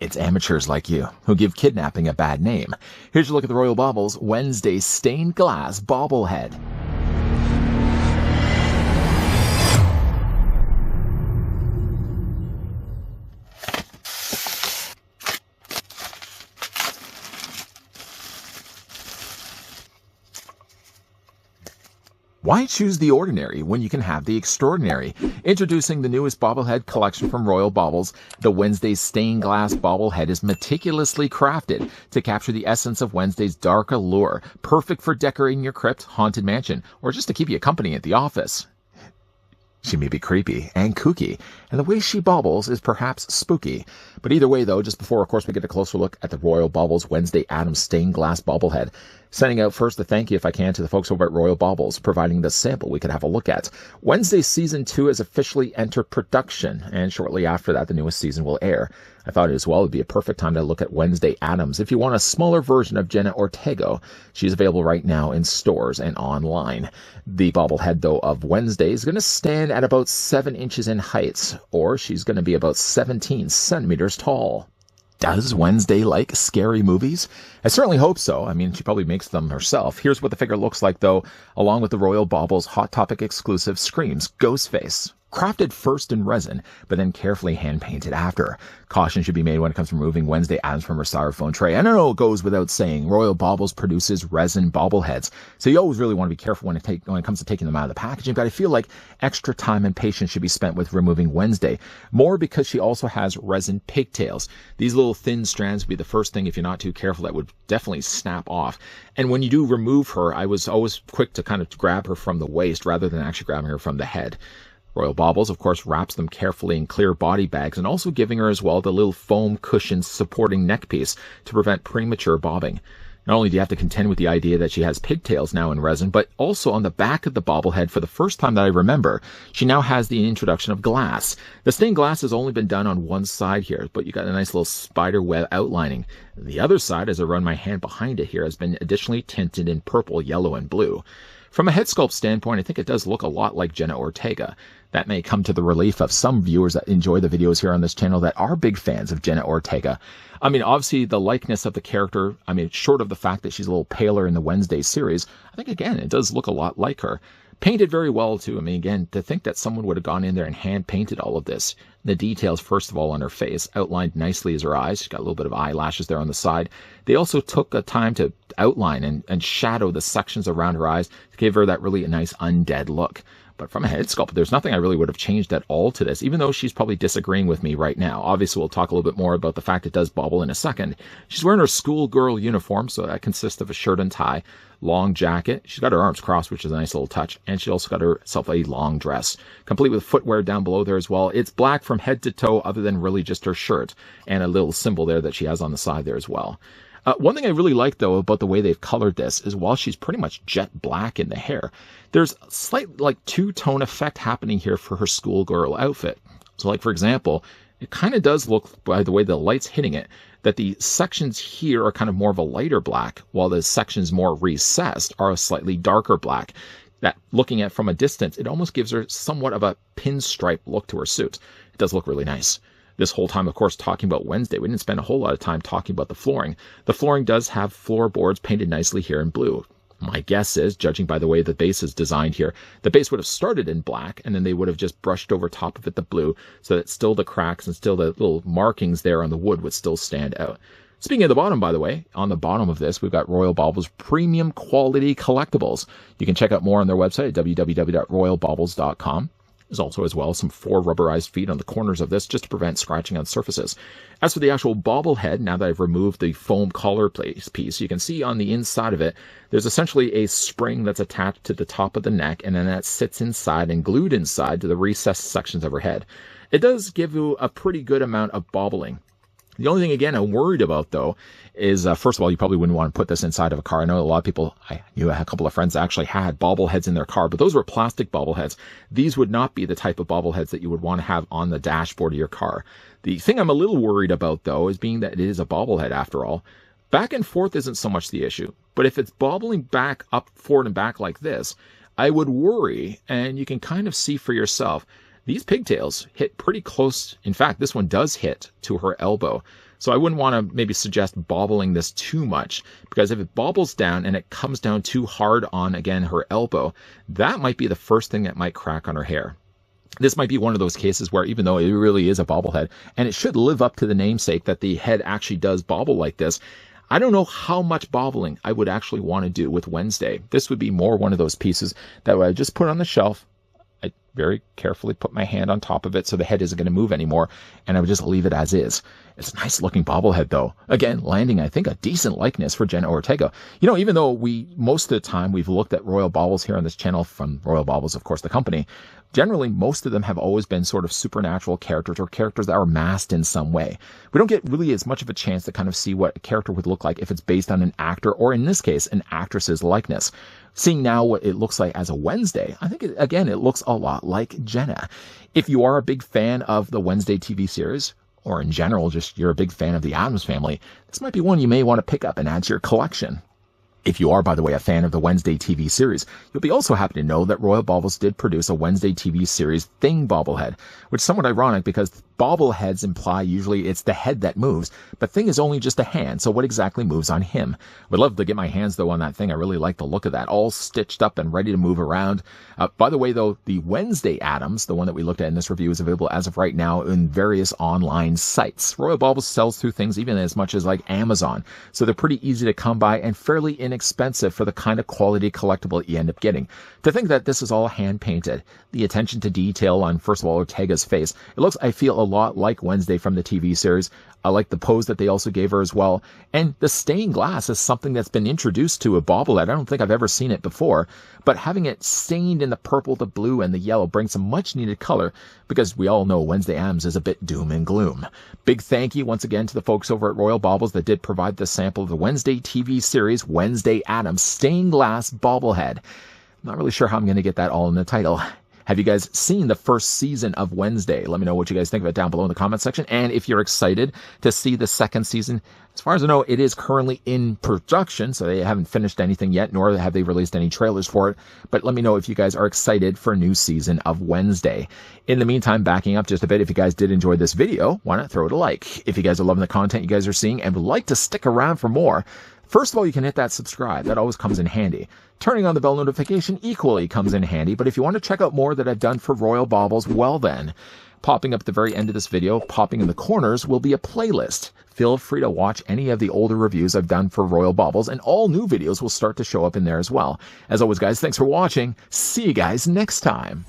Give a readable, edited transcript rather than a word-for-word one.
It's amateurs like you who give kidnapping a bad name. Here's your look at the Royal Bobbles Wednesday Stained Glass Bobblehead. Why choose the ordinary when you can have the extraordinary? Introducing the newest bobblehead collection from Royal Bobbles, the Wednesday Stained Glass Bobblehead is meticulously crafted to capture the essence of Wednesday's dark allure, perfect for decorating your crypt, haunted mansion, or just to keep you company at the office. She may be creepy and kooky, and the way she bobbles is perhaps spooky. But either way, though, just before, of course, we get a closer look at the Royal Bobbles Wednesday Addams Stained Glass Bobblehead, sending out first a thank you, if I can, to the folks over at Royal Bobbles, providing the sample we could have a look at. Wednesday Season 2 has officially entered production, and shortly after that, the newest season will air. I thought as well it would be a perfect time to look at Wednesday Addams. If you want a smaller version of Jenna Ortega, she's available right now in stores and online. The bobblehead, though, of Wednesday is going to stand at about 7 inches in height, or she's going to be about 17 centimeters tall. Does Wednesday like scary movies? I certainly hope so. I mean, she probably makes them herself. Here's what the figure looks like, though, along with the Royal Bobbles Hot Topic exclusive Screams Ghostface. Crafted first in resin, but then carefully hand-painted after. Caution should be made when it comes to removing Wednesday Addams from her styrofoam tray. And I know it goes without saying, Royal Bobbles produces resin bobbleheads, so you always really want to be careful when it comes to taking them out of the packaging, but I feel like extra time and patience should be spent with removing Wednesday, more because she also has resin pigtails. These little thin strands would be the first thing, if you're not too careful, that would definitely snap off. And when you do remove her, I was always quick to kind of grab her from the waist rather than actually grabbing her from the head. Royal Bobbles, of course, wraps them carefully in clear body bags and also giving her as well the little foam cushion supporting neck piece to prevent premature bobbing. Not only do you have to contend with the idea that she has pigtails now in resin, but also on the back of the bobblehead, for the first time that I remember, she now has the introduction of glass. The stained glass has only been done on one side here, but you got a nice little spider web outlining. The other side, as I run my hand behind it here, has been additionally tinted in purple, yellow, and blue. From a head sculpt standpoint, I think it does look a lot like Jenna Ortega. That may come to the relief of some viewers that enjoy the videos here on this channel that are big fans of Jenna Ortega. I mean, obviously, the likeness of the character, I mean, short of the fact that she's a little paler in the Wednesday series, I think, again, it does look a lot like her. Painted very well, too. I mean, again, to think that someone would have gone in there and hand-painted all of this. The details, first of all, on her face, outlined nicely as her eyes. She's got a little bit of eyelashes there on the side. They also took a time to outline and shadow the sections around her eyes to give her that really nice undead look. But from a head sculpt, there's nothing I really would have changed at all to this, even though she's probably disagreeing with me right now. Obviously, we'll talk a little bit more about the fact it does bobble in a second. She's wearing her schoolgirl uniform, so that consists of a shirt and tie, long jacket. She's got her arms crossed, which is a nice little touch, and she also got herself a long dress, complete with footwear down below there as well. It's black from head to toe, other than really just her shirt, and a little symbol there that she has on the side there as well. One thing I really like, though, about the way they've colored this is while she's pretty much jet black in the hair, there's a slight, like, two-tone effect happening here for her schoolgirl outfit. So, like, for example, it kind of does look, by the way the light's hitting it, that the sections here are kind of more of a lighter black, while the sections more recessed are a slightly darker black. That, looking at from a distance, it almost gives her somewhat of a pinstripe look to her suit. It does look really nice. This whole time, of course, talking about Wednesday, we didn't spend a whole lot of time talking about the flooring. The flooring does have floorboards painted nicely here in blue. My guess is, judging by the way the base is designed here, the base would have started in black, and then they would have just brushed over top of it the blue, so that still the cracks and still the little markings there on the wood would still stand out. Speaking of the bottom, by the way, on the bottom of this, we've got Royal Bobbles Premium Quality Collectibles. You can check out more on their website at www.royalbobbles.com. There's also as well some 4 rubberized feet on the corners of this just to prevent scratching on surfaces. As for the actual bobblehead, now that I've removed the foam collar piece, you can see on the inside of it, there's essentially a spring that's attached to the top of the neck, and then that sits inside and glued inside to the recessed sections of her head. It does give you a pretty good amount of bobbling. The only thing, again, I'm worried about, though, is, first of all, you probably wouldn't want to put this inside of a car. I know a lot of people, I knew a couple of friends that actually had bobbleheads in their car, but those were plastic bobbleheads. These would not be the type of bobbleheads that you would want to have on the dashboard of your car. The thing I'm a little worried about, though, is being that it is a bobblehead after all. Back and forth isn't so much the issue, but if it's bobbling back, up, forward, and back like this, I would worry, and you can kind of see for yourself, these pigtails hit pretty close. In fact, this one does hit to her elbow. So I wouldn't want to maybe suggest bobbling this too much, because if it bobbles down and it comes down too hard on, again, her elbow, that might be the first thing that might crack on her hair. This might be one of those cases where, even though it really is a bobblehead, and it should live up to the namesake that the head actually does bobble like this, I don't know how much bobbling I would actually want to do with Wednesday. This would be more one of those pieces that I just put on the shelf. I very carefully put my hand on top of it so the head isn't going to move anymore, and I would just leave it as is. It's a nice looking bobblehead though. Again, landing, I think, a decent likeness for Jenna Ortega. You know, even though most of the time we've looked at Royal Bobbles here on this channel, from Royal Bobbles, of course, the company, generally most of them have always been sort of supernatural characters, or characters that are masked in some way. We don't get really as much of a chance to kind of see what a character would look like if it's based on an actor, or in this case, an actress's likeness. Seeing now what it looks like as a Wednesday, I think, again, it looks a lot like Jenna. If you are a big fan of the Wednesday TV series, or in general, just you're a big fan of the Addams Family, this might be one you may want to pick up and add to your collection. If you are, by the way, a fan of the Wednesday TV series, you'll be also happy to know that Royal Bobbles did produce a Wednesday TV series Thing Bobblehead, which is somewhat ironic because bobbleheads imply usually it's the head that moves, but Thing is only just a hand, so what exactly moves on him? Would love to get my hands, though, on that thing. I really like the look of that, all stitched up and ready to move around. By the way, though, the Wednesday Addams, the one that we looked at in this review, is available as of right now in various online sites. Royal Bobbles sells through things even as much as like Amazon, so they're pretty easy to come by and fairly inexpensive for the kind of quality collectible you end up getting. To think that this is all hand painted, the attention to detail on, first of all, Ortega's face, it looks, I feel, a lot like Wednesday from the TV series. I like the pose that they also gave her as well. And the stained glass is something that's been introduced to a bobblehead. I don't think I've ever seen it before, but having it stained in the purple, the blue, and the yellow brings some much needed color, because we all know Wednesday Addams is a bit doom and gloom. Big thank you once again to the folks over at Royal Bobbles that did provide the sample of the Wednesday TV series Wednesday Addams stained glass bobblehead. I'm not really sure how I'm going to get that all in the title. Have you guys seen the first season of Wednesday? Let me know what you guys think of it down below in the comment section. And if you're excited to see the second season, as far as I know, it is currently in production, so they haven't finished anything yet, nor have they released any trailers for it. But let me know if you guys are excited for a new season of Wednesday. In the meantime, backing up just a bit, if you guys did enjoy this video, why not throw it a like? If you guys are loving the content you guys are seeing and would like to stick around for more, first of all, you can hit that subscribe. That always comes in handy. Turning on the bell notification equally comes in handy. But if you want to check out more that I've done for Royal Bobbles, well then, popping up at the very end of this video, popping in the corners, will be a playlist. Feel free to watch any of the older reviews I've done for Royal Bobbles, and all new videos will start to show up in there as well. As always, guys, thanks for watching. See you guys next time.